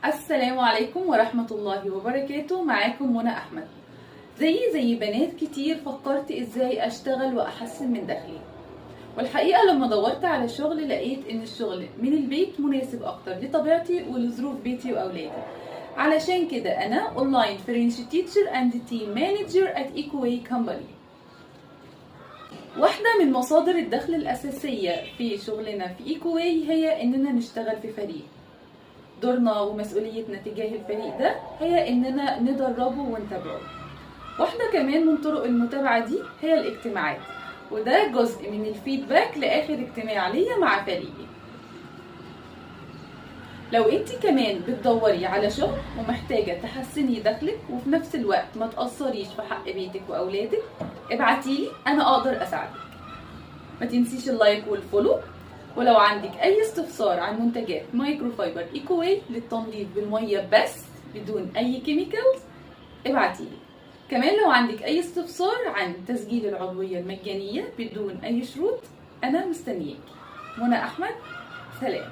السلام عليكم ورحمة الله وبركاته. معاكم منى أحمد. زي بنات كتير فكرت ازاي اشتغل واحسن من دخلي، والحقيقة لما دورت على شغل لقيت ان الشغل من البيت مناسب اكتر لطبيعتي ولظروف بيتي واولادي. علشان كده انا اونلاين فرنش تيتشر اند تيم مانجر ات ايكوواي كومباني. واحدة من مصادر الدخل الأساسية في شغلنا في ايكوواي هي اننا نشتغل في فريق. دورنا ومسؤوليتنا تجاه الفريق ده هي اننا ندربه ونتابعه. واحدة كمان من طرق المتابعة دي هي الاجتماعات، وده جزء من الفيدباك لآخر اجتماع ليا مع فريقي. لو انت كمان بتدوري على شغل ومحتاجة تحسني دخلك وفي نفس الوقت ما تأثريش في حق بيتك وأولادك، ابعتيلي أنا أقدر أساعدك. ما تنسيش اللايك والفولو، ولو عندك أي استفسار عن منتجات مايكرو فايبر ايكوواي للتنظيف بالمية بس بدون أي كيميكالز ابعتيلي. كمان لو عندك أي استفسار عن تسجيل العضوية المجانية بدون أي شروط أنا مستنياك. منى أحمد، سلام.